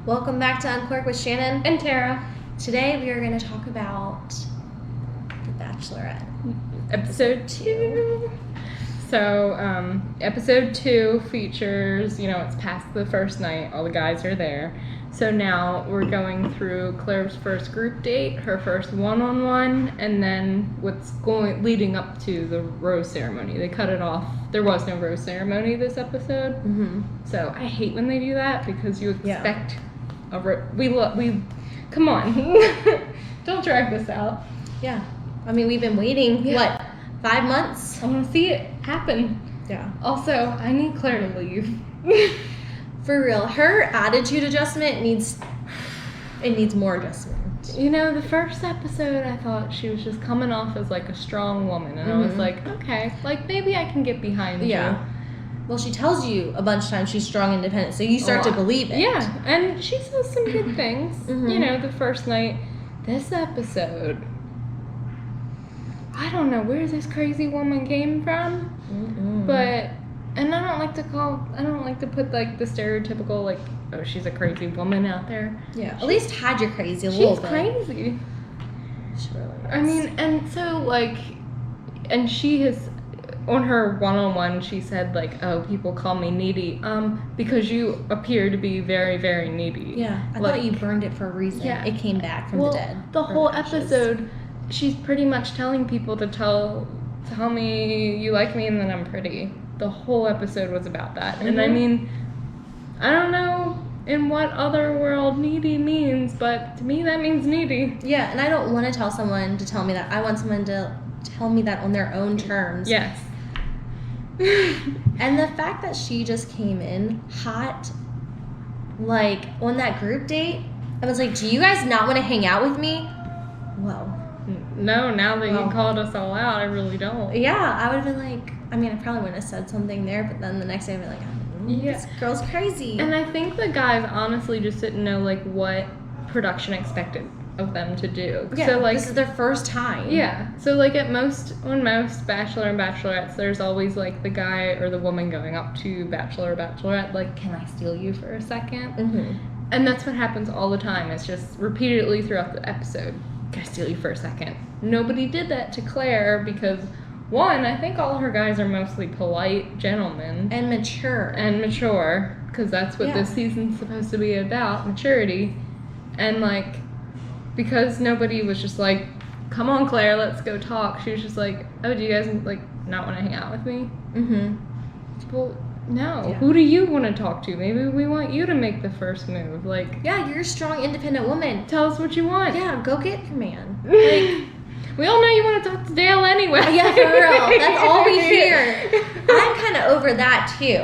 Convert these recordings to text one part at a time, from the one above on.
Welcome back to Uncorked with Shannon and Tara. Today we are going to talk about The Bachelorette. Episode 2. So, episode 2 features, it's past the first night, all the guys are there. So now we're going through Claire's first group date, her first one-on-one, and then leading up to the rose ceremony. They cut it off. There was no rose ceremony this episode. Mm-hmm. So I hate when they do that because you expect come on. Don't drag this out. Yeah. I mean, we've been waiting, 5 months? I want to see it happen. Yeah. Also, I need Claire to leave. For real. Her attitude adjustment needs more adjustment. The first episode, I thought she was just coming off as, a strong woman. And I was like, okay, maybe I can get behind you. Yeah. Well, she tells you a bunch of times she's strong, independent, so you start to believe it. Yeah, and she says some good things. Mm-hmm. The first night. This episode, I don't know where this crazy woman came from, but, and I don't like to put, the stereotypical, oh, she's a crazy woman out there. Yeah, at least had you crazy a little bit. She's crazy. She really is. I mean, and so, and she has, on her one-on-one, she said, oh, people call me needy, because you appear to be very, very needy. Yeah, I thought you burned it for a reason. Yeah. It came back from the dead. The whole episode, she's pretty much telling people to tell me you like me and that I'm pretty. The whole episode was about that. And I mean, I don't know in what other world needy means, but to me that means needy. Yeah, and I don't want to tell someone to tell me that. I want someone to tell me that on their own terms. Yes. And the fact that she just came in hot, on that group date, I was like, do you guys not want to hang out with me? Well. No, now that you called us all out, I really don't. Yeah, I would have been like, I probably wouldn't have said something there, but then the next day I'd be like, this girl's crazy. And I think the guys honestly just didn't know, what production expected of them to do. Yeah, so, this is their first time. Yeah. So, on most Bachelor and Bachelorettes, there's always, the guy or the woman going up to Bachelor or Bachelorette, can I steal you for a second? Mm-hmm. And that's what happens all the time. It's just repeatedly throughout the episode. Can I steal you for a second? Nobody did that to Claire because, one, I think all her guys are mostly polite gentlemen. And mature. Because that's what this season's supposed to be about, maturity. And, because nobody was just come on, Claire, let's go talk. She was just oh, do you guys, not want to hang out with me? Mm-hmm. Well, no. Yeah. Who do you want to talk to? Maybe we want you to make the first move. Yeah, you're a strong, independent woman. Tell us what you want. Yeah, go get your man. We all know you want to talk to Dale anyway. Yeah, for real. That's all we hear. I'm kind of over that, too.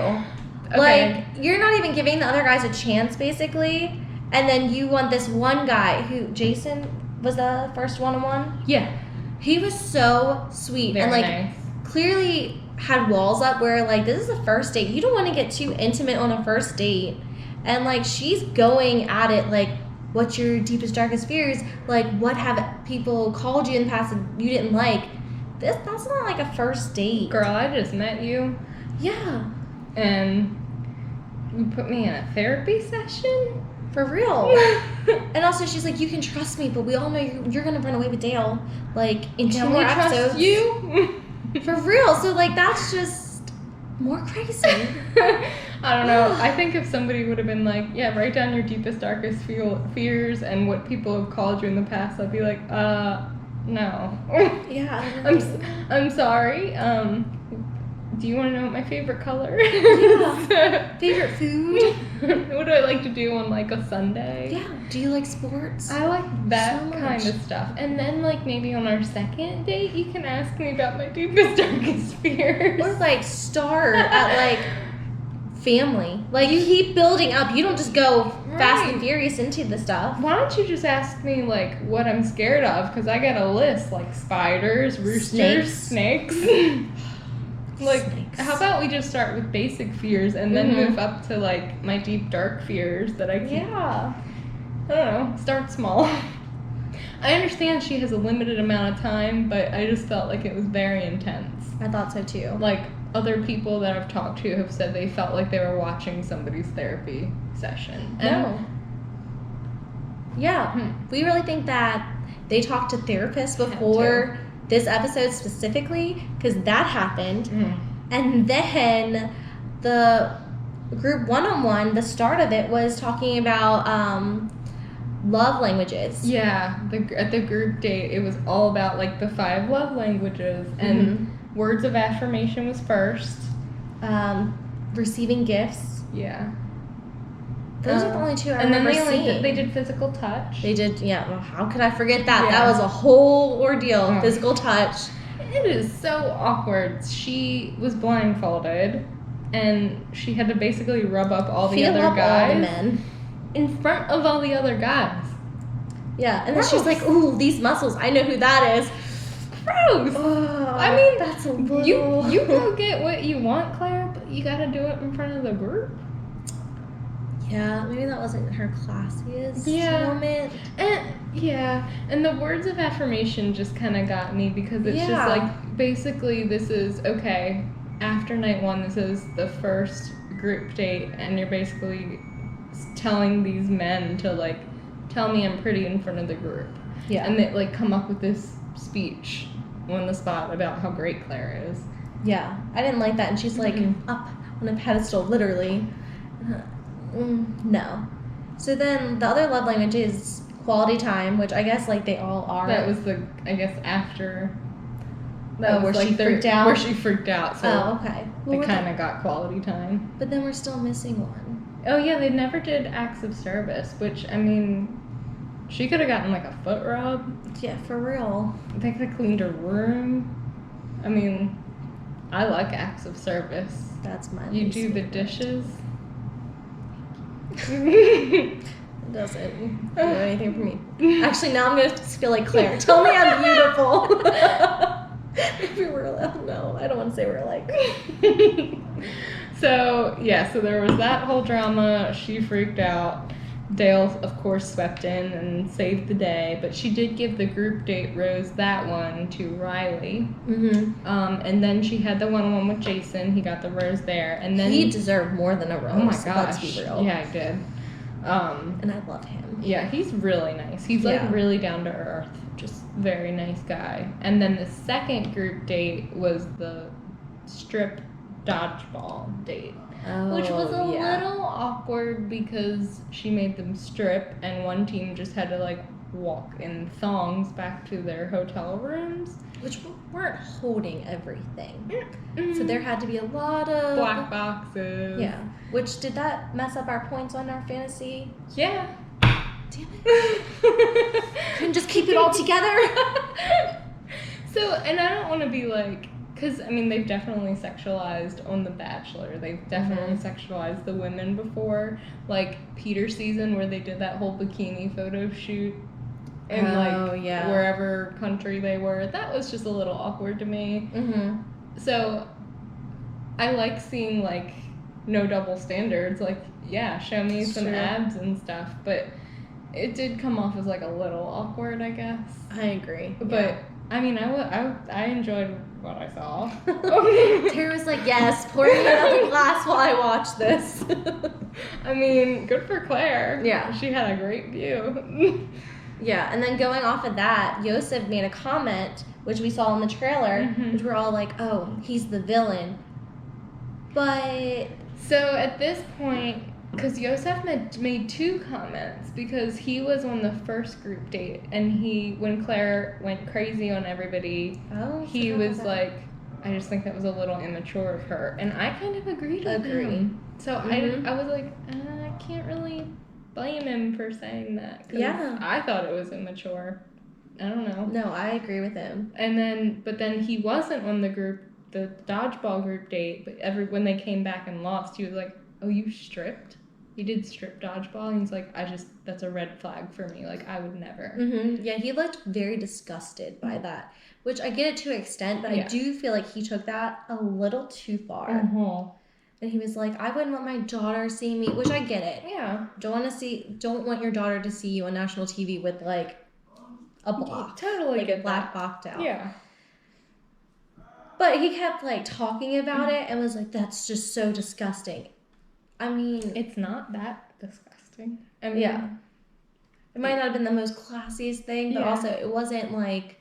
Okay. You're not even giving the other guys a chance, basically. And then you want this one guy who, Jason, was the first one-on-one? Yeah. He was so sweet. Very and, nice. Clearly had walls up where, this is a first date. You don't want to get too intimate on a first date. And, she's going at it, what's your deepest, darkest fears? What have people called you in the past that you didn't like? That's not, a first date. Girl, I just met you. Yeah. And you put me in a therapy session? For real. And also, she's like, you can trust me, but we all know you're going to run away with Dale, in 2 more episodes. Trust you? For real. So, that's just more crazy. I don't know. I think if somebody would have been write down your deepest, darkest fears and what people have called you in the past, I'd be no. Yeah. I'm sorry. Do you want to know what my favorite color is? Yeah. Favorite food? What do I like to do on a Sunday? Yeah. Do you like sports? I like that So kind much. of stuff. And then maybe on our second date, you can ask me about my deepest, darkest fears. Or start at family. You keep building up. You don't just go fast and furious into the stuff. Why don't you just ask me what I'm scared of? Because I got a list spiders, roosters, snakes. Snakes. How about we just start with basic fears and then move up to my deep dark fears that I keep. Yeah. I don't know. Start small. I understand she has a limited amount of time, but I just felt like it was very intense. I thought so too. Other people that I've talked to have said they felt like they were watching somebody's therapy session. No. Yeah, we really think that they talked to therapists before this episode specifically, because that happened. And then the group one-on-one, the start of it was talking about love languages. Yeah, at the group date, it was all about like the 5 love languages, and words of affirmation was first. Receiving gifts. Yeah. Those are the only 2 I and remember then seeing. they did physical touch. They did, yeah. Well, how could I forget that? Yeah. That was a whole ordeal. Physical touch. It is so awkward. She was blindfolded, and she had to basically rub up all the other guys. All the men. In front of all the other guys. Yeah, and then she's like, ooh, these muscles, I know who that is. Gross! Oh, I mean, that's a little... You go get what you want, Claire, but you gotta do it in front of the group. Yeah, maybe that wasn't her classiest moment. And the words of affirmation just kind of got me, because it's just like, basically this is, okay, after night 1, this is the first group date, and you're basically telling these men to like, tell me I'm pretty in front of the group. Yeah. And they like come up with this speech on the spot about how great Claire is. Yeah, I didn't like that, and she's like up on a pedestal, literally. No. So then the other love language is quality time, which I guess like they all are. That was after. Where she freaked out. Where she freaked out. So okay. They kind of got quality time. But then we're still missing one. Oh yeah, they never did acts of service, which I mean, she could have gotten like a foot rub. Yeah, for real. They could have cleaned her room. I mean, I like acts of service. That's my. You do the dishes. It doesn't do anything for me. Actually, now I'm gonna feel like Claire. Tell me I'm beautiful. If we were allowed, no, I don't want to say we're like. So there was that whole drama. She freaked out. Dale, of course, swept in and saved the day, but she did give the group date rose, that one, to Riley. And then she had the one-on-one with Jason. He got the rose there, and then he deserved more than a rose. Oh my gosh! Let's be real. Yeah, he did. And I love him. Yeah, he's really nice. He's like really down to earth, just very nice guy. And then the second group date was the strip dodgeball date. Which was a little awkward because she made them strip, and one team just had to like walk in thongs back to their hotel rooms, which weren't holding everything. So there had to be a lot of black boxes. Yeah. Which, did that mess up our points on our fantasy? Yeah. Damn it. Couldn't just keep it all together. So, and I don't want to be like, because, I mean, they've definitely sexualized on The Bachelor. They've definitely sexualized the women before. Like, Peter's season, where they did that whole bikini photo shoot in, wherever country they were. That was just a little awkward to me. So, I like seeing, like, no double standards. Like, yeah, show me some abs and stuff. But it did come off as, like, a little awkward, I guess. I agree. But, I mean, I enjoyed what I saw. Tara was like, yes, pour me another glass while I watch this. I mean, good for Claire. Yeah. She had a great view. Yeah, and then going off of that, Yosef made a comment, which we saw in the trailer, which we're all like, oh, he's the villain. But... So at this point, because Yosef made 2 comments, because he was on the first group date, and when Claire went crazy on everybody, he was like, I just think that was a little immature of her, and I kind of agreed with him. So I was like, I can't really blame him for saying that. Yeah. I thought it was immature. I don't know. No, I agree with him. But then he wasn't on the dodgeball group date, but when they came back and lost, he was like, oh, you stripped? You did strip dodgeball? And he's like, that's a red flag for me. Like, I would never. Yeah, he looked very disgusted by that, which I get it to an extent, but I do feel like he took that a little too far. And he was like, I wouldn't want my daughter seeing me, which I get it. Yeah. Don't want your daughter to see you on national TV with, like, a block. Totally like get a black box out. Yeah. But he kept, like, talking about it and was like, that's just so disgusting. I mean... It's not that disgusting. I mean, It might not have been the most classiest thing, but also it wasn't like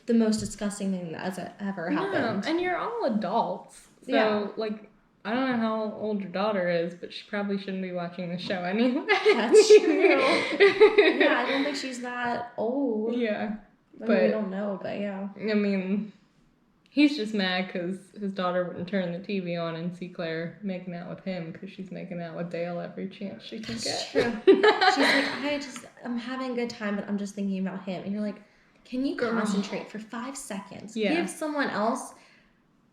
the most disgusting thing that has ever happened. No, and you're all adults. So, like, I don't know how old your daughter is, but she probably shouldn't be watching the show anyway. That's true. Yeah, I don't think she's that old. Yeah. I mean, we don't know, but yeah. I mean, he's just mad because his daughter wouldn't turn the TV on and see Claire making out with him because she's making out with Dale every chance she can get. True. She's like, I'm having a good time, but I'm just thinking about him. And you're like, can you concentrate for 5 seconds? Yeah. Give someone else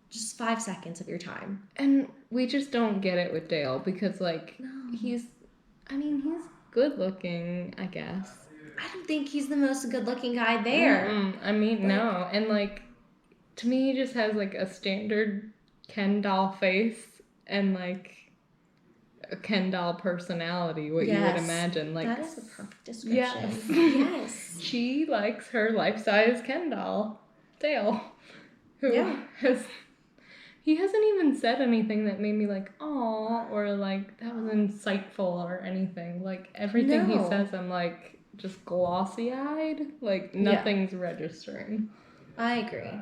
just 5 seconds of your time. And we just don't get it with Dale because, like, he's good looking, I guess. I don't think he's the most good looking guy there. I mean, no. And, like, to me, he just has, like, a standard Ken doll face and, like, a Ken doll personality, what you would imagine. Like, that is a perfect description. Yes. She likes her life-size Ken doll, Dale, who has... He hasn't even said anything that made me like, aw, or like, that was insightful or anything. Like, everything he says, I'm like, just glossy-eyed. Like, nothing's registering. I agree.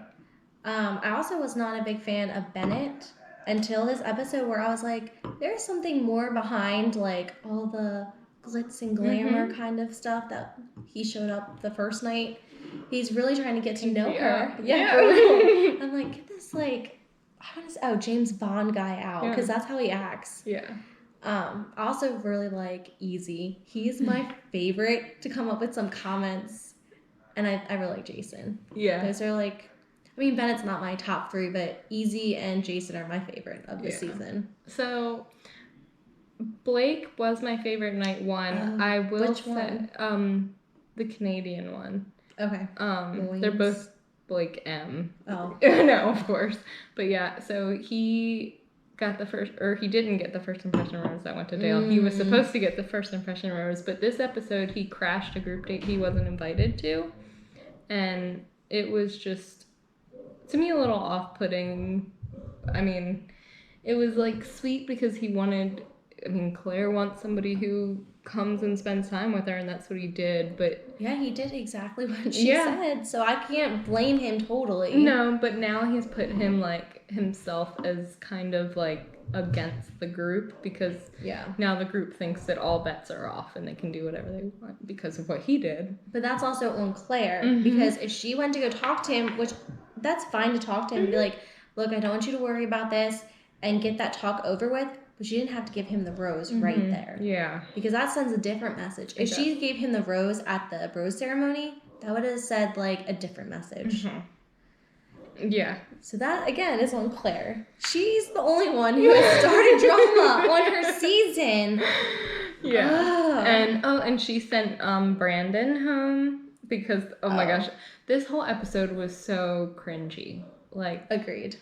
I also was not a big fan of Bennett until this episode where I was like, there's something more behind, like, all the glitz and glamour kind of stuff that he showed up the first night. He's really trying to get to know her. Yeah, for real. I'm like, get this, like... James Bond guy out, because that's how he acts. Yeah. I also really like Easy. He's my favorite to come up with some comments, and I really like Jason. Yeah. Those are like, I mean, Bennett's not my top 3, but Easy and Jason are my favorite of the season. So, Blake was my favorite night 1. I will which say, the Canadian one. Okay. They're both Blake M. Oh. No, of course. But yeah, so he got the first, or he didn't get the first impression rose that went to Dale. He was supposed to get the first impression rose, but this episode he crashed a group date he wasn't invited to. And it was just, to me, a little off-putting. I mean, it was like sweet because he wanted, Claire wants somebody who comes and spends time with her, and that's what he did, but... Yeah, he did exactly what she said, so I can't blame him totally. No, but now he's put him, like, himself as kind of, like, against the group, because now the group thinks that all bets are off and they can do whatever they want because of what he did. But that's also on Claire, because if she went to go talk to him, which that's fine to talk to him and be like, look, I don't want you to worry about this, and get that talk over with, but she didn't have to give him the rose right there. Yeah. Because that sends a different message. If she gave him the rose at the rose ceremony, that would have said, like, a different message. Yeah. So that, again, is on Claire. She's the only one who has started drama on her season. Yeah. And she sent Brandon home because, my gosh, this whole episode was so cringy. Like... Agreed.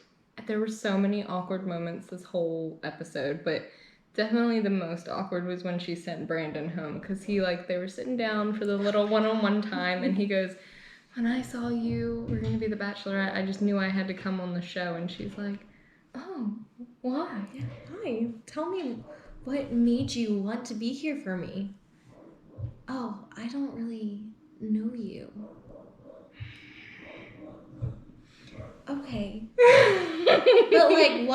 There were so many awkward moments this whole episode, but definitely the most awkward was when she sent Brandon home, because they were sitting down for the little one-on-one time, and he goes, when I saw you were going to be the Bachelorette, I just knew I had to come on the show, and she's like, oh, why? Yeah, why? Tell me what made you want to be here for me. Oh, I don't really know you. Okay. But, like,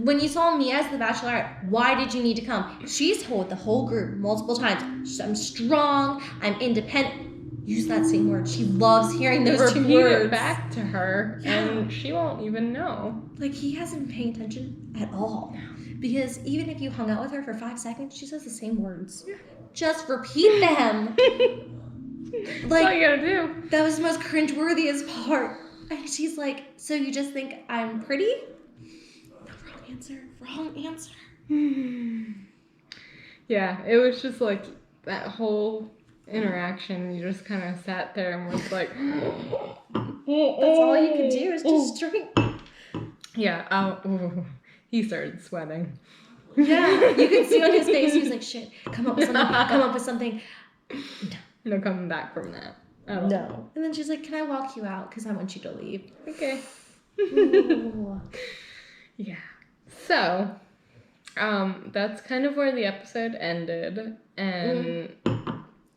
when you saw me as the Bachelorette, why did you need to come? She's told the whole group multiple times, I'm strong, I'm independent. Use that same word. She loves hearing those 2 Repeat words. it back to her, and she won't even know. Like, he hasn't been paying attention at all. Because even if you hung out with her for 5 seconds, she says the same words. Just repeat them. That's all you gotta do. That was the most cringeworthiest part. And she's like, so you just think I'm pretty? No, wrong answer. Wrong answer. Yeah, it was just like that whole interaction. You just kind of sat there and was like... That's all you could do is just drink. Yeah, he started sweating. Yeah, you could see on his face, he was like, shit, come up with something. No coming back from that. No. And then she's like, can I walk you out? Because I want you to leave. Okay. Ooh. Yeah. So, that's kind of where the episode ended. And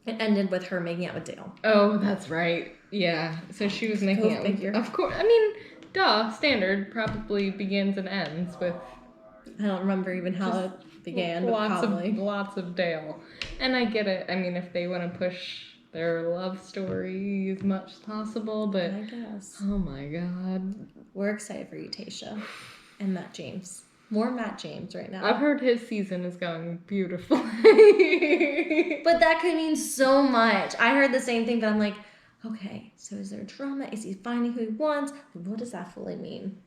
It ended with her making out with Dale. Oh, that's right. Yeah. So she was making Go figure. Of course. I mean, duh. Standard probably begins and ends with. I don't remember even how it began, but probably. Lots of Dale. And I get it. I mean, if they want to push their love story as much as possible, but I guess. Oh my God. We're excited for you, Tayshia. And Matt James. More Matt James right now. I've heard his season is going beautifully. But that could mean so much. I heard the same thing, but I'm like, okay, so is there drama? Is he finding who he wants? What does that fully mean?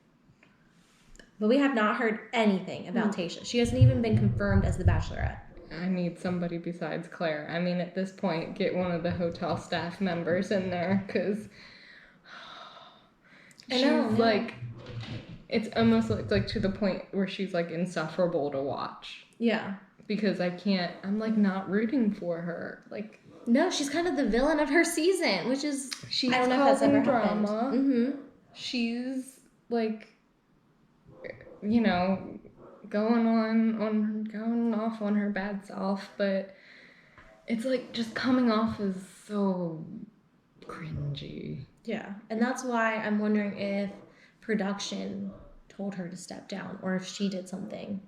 But we have not heard anything about Tayshia. She hasn't even been confirmed as the Bachelorette. I need somebody besides Claire. I mean, at this point, get one of the hotel staff members in there, because she's like, it's almost like to the point where she's like insufferable to watch. Yeah. Because I'm like not rooting for her. Like, no, she's kind of the villain of her season, which is, she's I don't know if that's ever drama. happened. Mm-hmm. She's like, you know, going off on her bad self, but it's like just coming off as so cringy. Yeah, and that's why I'm wondering if production told her to step down or if she did something.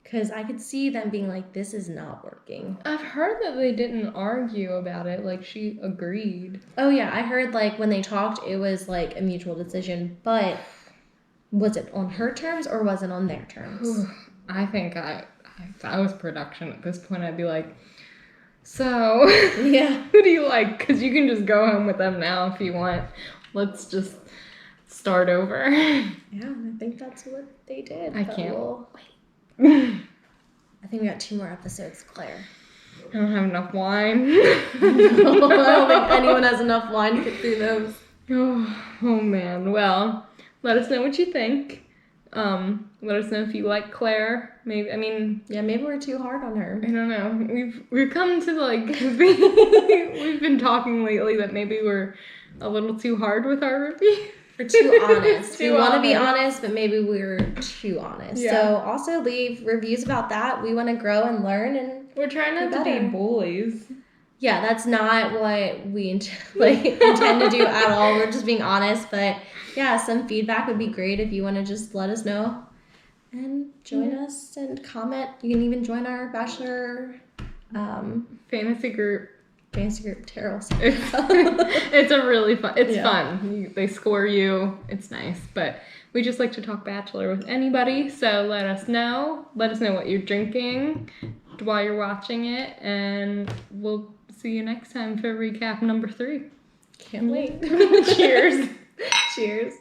Because I could see them being like, this is not working. I've heard that they didn't argue about it. Like, she agreed. Oh, yeah. I heard, like, when they talked, it was, like, a mutual decision. But was it on her terms or was it on their terms? I think if I was production at this point, I'd be like, so, yeah, who do you like? Because you can just go home with them now if you want. Let's just start over. Yeah, I think that's what they did. I can't wait. I think we got 2 more episodes, Claire. I don't have enough wine. No, I don't think anyone has enough wine to get through those. Oh man. Well, let us know what you think. Let us know if you like Claire. Maybe maybe we're too hard on her. I don't know. We've come to like we've been talking lately that maybe we're a little too hard with our review. We're too honest. We want to be honest, but maybe we're too honest. Yeah. So also leave reviews about that. We want to grow and learn, and we're trying not to be bullies. Yeah, that's not what we intend to do at all. We're just being honest, but yeah, some feedback would be great if you want to just let us know and join us and comment. You can even join our Bachelor fantasy group. Terrell. It's a really fun. It's fun. They score you. It's nice, but we just like to talk Bachelor with anybody. So let us know. Let us know what you're drinking while you're watching it, and we'll see you next time for recap number 3. Can't wait. Cheers. Cheers.